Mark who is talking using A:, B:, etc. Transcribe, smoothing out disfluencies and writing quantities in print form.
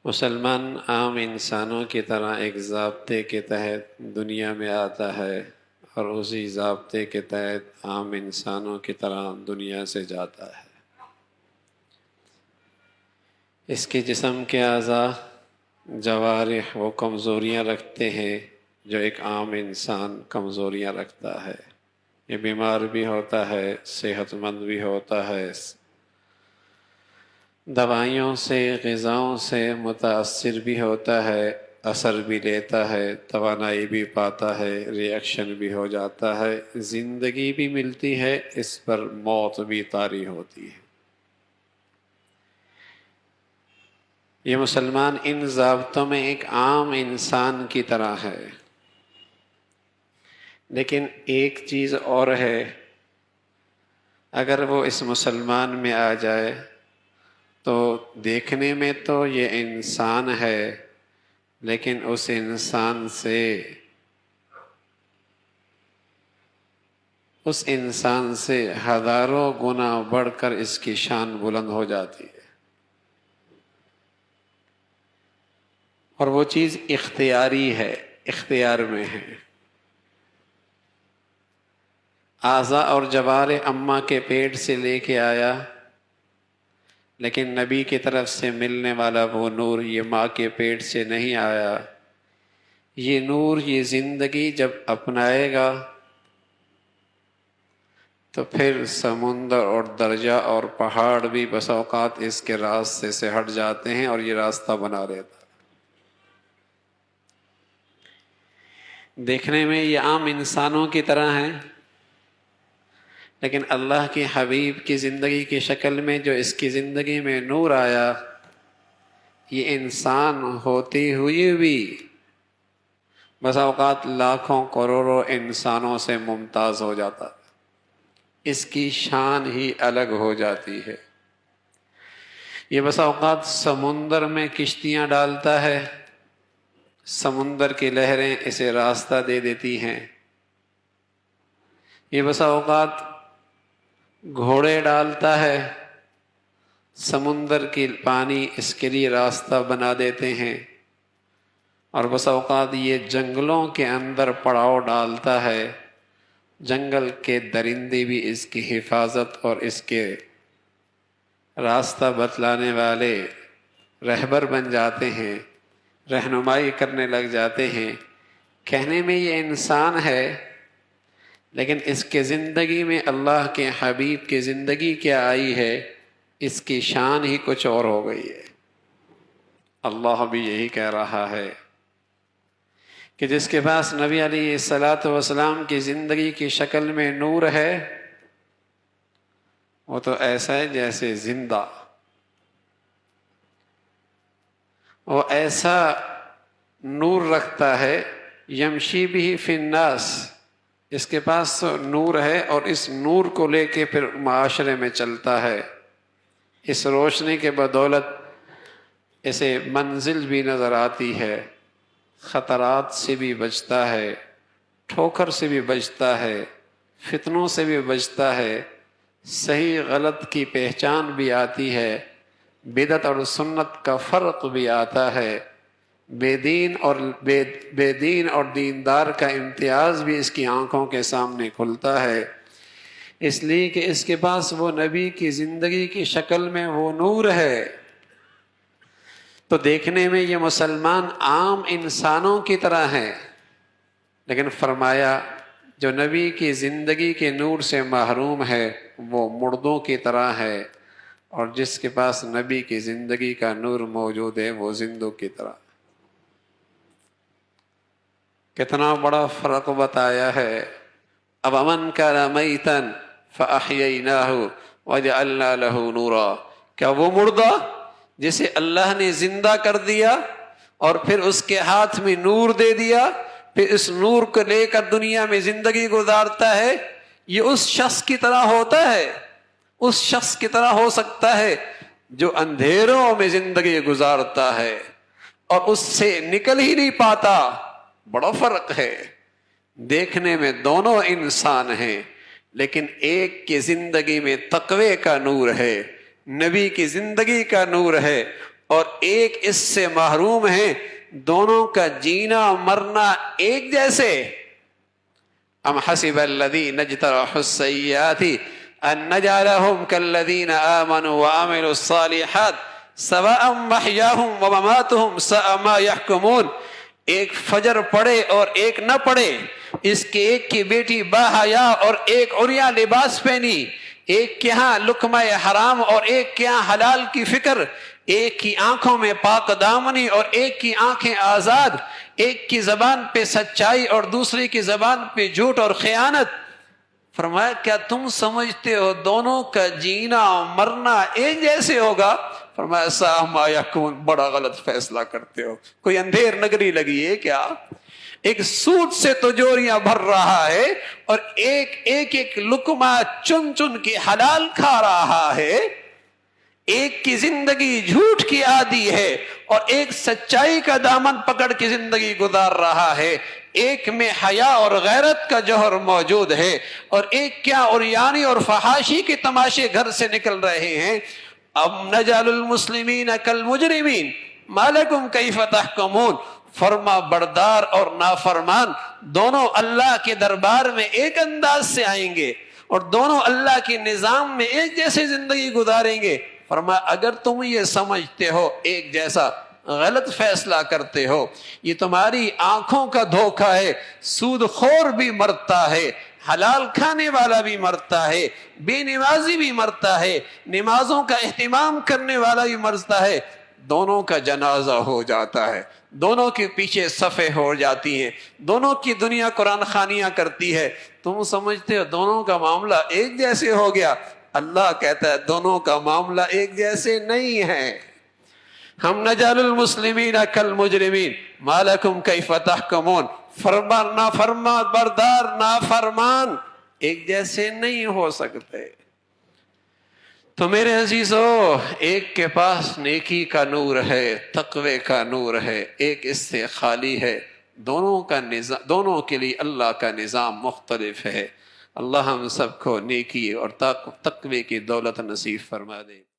A: مسلمان عام انسانوں کی طرح ایک ضابطے کے تحت دنیا میں آتا ہے اور اسی ضابطے کے تحت عام انسانوں کی طرح دنیا سے جاتا ہے۔ اس کے جسم کے اعضاء جوارح وہ کمزوریاں رکھتے ہیں جو ایک عام انسان کمزوریاں رکھتا ہے۔ یہ بیمار بھی ہوتا ہے، صحت مند بھی ہوتا ہے، دوائیوں سے غذاؤں سے متاثر بھی ہوتا ہے، اثر بھی لیتا ہے، توانائی بھی پاتا ہے، ری ایکشن بھی ہو جاتا ہے، زندگی بھی ملتی ہے، اس پر موت بھی طاری ہوتی ہے۔ یہ مسلمان ان ضابطوں میں ایک عام انسان کی طرح ہے، لیکن ایک چیز اور ہے، اگر وہ اس مسلمان میں آ جائے تو دیکھنے میں تو یہ انسان ہے، لیکن اس انسان سے ہزاروں گنا بڑھ کر اس کی شان بلند ہو جاتی ہے۔ اور وہ چیز اختیاری ہے، اختیار میں ہے۔ اعضاء اور جوارح اماں کے پیٹ سے لے کے آیا، لیکن نبی کی طرف سے ملنے والا وہ نور یہ ماں کے پیٹ سے نہیں آیا۔ یہ نور، یہ زندگی جب اپنائے گا تو پھر سمندر اور دریا اور پہاڑ بھی بس اوقات اس کے راستے سے ہٹ جاتے ہیں اور یہ راستہ بنا رہتا۔ دیکھنے میں یہ عام انسانوں کی طرح ہیں، لیکن اللہ کے حبیب کی زندگی کی شکل میں جو اس کی زندگی میں نور آیا، یہ انسان ہوتے ہوئے بھی بس اوقات لاکھوں کروڑوں انسانوں سے ممتاز ہو جاتا، اس کی شان ہی الگ ہو جاتی ہے۔ یہ بس اوقات سمندر میں کشتیاں ڈالتا ہے، سمندر کی لہریں اسے راستہ دے دیتی ہیں۔ یہ بس اوقات گھوڑے ڈالتا ہے، سمندر کی پانی اس کے لیے راستہ بنا دیتے ہیں۔ اور بس اوقات یہ جنگلوں کے اندر پڑاؤ ڈالتا ہے، جنگل کے درندے بھی اس کی حفاظت اور اس کے راستہ بتلانے والے رہبر بن جاتے ہیں، رہنمائی کرنے لگ جاتے ہیں۔ کہنے میں یہ انسان ہے، لیکن اس کے زندگی میں اللہ کے حبیب کی زندگی کیا آئی ہے، اس کی شان ہی کچھ اور ہو گئی ہے۔ اللہ بھی یہی کہہ رہا ہے کہ جس کے پاس نبی علیہ الصلاۃ والسلام کی زندگی کی شکل میں نور ہے، وہ تو ایسا ہے جیسے زندہ، وہ ایسا نور رکھتا ہے، یمشی بھی فی الناس، اس کے پاس نور ہے اور اس نور کو لے کے پھر معاشرے میں چلتا ہے۔ اس روشنی کے بدولت اسے منزل بھی نظر آتی ہے، خطرات سے بھی بچتا ہے، ٹھوکر سے بھی بچتا ہے، فتنوں سے بھی بچتا ہے، صحیح غلط کی پہچان بھی آتی ہے، بدعت اور سنت کا فرق بھی آتا ہے، بے دین اور دیندار کا امتیاز بھی اس کی آنکھوں کے سامنے کھلتا ہے، اس لیے کہ اس کے پاس وہ نبی کی زندگی کی شکل میں وہ نور ہے۔ تو دیکھنے میں یہ مسلمان عام انسانوں کی طرح ہیں، لیکن فرمایا جو نبی کی زندگی کے نور سے محروم ہے وہ مردوں کی طرح ہے، اور جس کے پاس نبی کی زندگی کا نور موجود ہے وہ زندوں کی طرح۔ کتنا بڑا فرق بتایا ہے۔ اب امن کان میتا فاحییناہ وجعلنا لہ نورا، کیا وہ مردہ جسے اللہ نے زندہ کر دیا اور پھر اس کے ہاتھ میں نور دے دیا، پھر اس نور کو لے کر دنیا میں زندگی گزارتا ہے، یہ اس شخص کی طرح ہوتا ہے، اس شخص کی طرح ہو سکتا ہے جو اندھیروں میں زندگی گزارتا ہے اور اس سے نکل ہی نہیں پاتا؟ بڑا فرق ہے۔ دیکھنے میں دونوں انسان ہیں، لیکن ایک کی زندگی میں تقوی کا نور ہے، نبی کی زندگی کا نور ہے، اور ایک اس سے محروم ہے، دونوں کا جینا مرنا ایک جیسے۔ ام حسب الذین اجترحوا السیئات ان نجعلهم كالذین آمنوا وعملوا الصالحات سواء محیاهم ومماتهم ساء ما يحکمون۔ ایک فجر پڑھے اور ایک نہ پڑھے، اس کے ایک کی بیٹی باحیا اور ایک عریاں لباس پہنی، ایک کے ہاں لقمہ حرام اور ایک کے ہاں حلال کی فکر، ایک کی آنکھوں میں پاک دامنی اور ایک کی آنکھیں آزاد، ایک کی زبان پہ سچائی اور دوسری کی زبان پہ جھوٹ اور خیانت۔ فرمایا کیا تم سمجھتے ہو دونوں کا جینا مرنا ایک جیسے ہوگا؟ فرمایا ساء ما یحکمون، بڑا غلط فیصلہ کرتے ہو، کوئی اندھیر نگری لگی ہے کیا؟ ایک سود سے تجوریاں بھر رہا ہے اور ایک ایک لقمہ چن چن کے حلال کھا رہا ہے، ایک کی زندگی جھوٹ کی عادی ہے اور ایک سچائی کا دامن پکڑ کے زندگی گزار رہا ہے، ایک میں حیا اور غیرت کا جوہر موجود ہے اور ایک کیا عریانی اور فحاشی کے تماشے گھر سے نکل رہے ہیں۔ ام نجعل المسلمین کالمجرمین ما لکم کیف تحکمون۔ فرما بردار اور نافرمان دونوں اللہ کے دربار میں ایک انداز سے آئیں گے اور دونوں اللہ کے نظام میں ایک جیسے زندگی گزاریں گے۔ فرمایا اگر تم یہ سمجھتے ہو ایک جیسا، غلط فیصلہ کرتے ہو، یہ تمہاری آنکھوں کا دھوکہ ہے۔ سود خور بھی مرتا ہے، حلال کھانے والا بھی مرتا ہے، بے نمازی بھی مرتا ہے، نمازوں کا اہتمام کرنے والا بھی مرتا ہے، دونوں کا جنازہ ہو جاتا ہے، دونوں کے پیچھے صفیں ہو جاتی ہیں، دونوں کی دنیا قرآن خوانیاں کرتی ہے۔ تم سمجھتے ہو دونوں کا معاملہ ایک جیسے ہو گیا؟ اللہ کہتا ہے دونوں کا معاملہ ایک جیسے نہیں ہے۔ ہم نجعل المسلمین کالمجرمین ما لکم کیف تحکمون۔ فرما بردار نافرمان ایک جیسے نہیں ہو سکتے۔ تو میرے عزیزو، ایک کے پاس نیکی کا نور ہے، تقوی کا نور ہے، ایک اس سے خالی ہے۔ دونوں کے لیے اللہ کا نظام مختلف ہے۔ اللہ ہم سب کو نیکی اور تقوی کی دولت نصیب فرما دے۔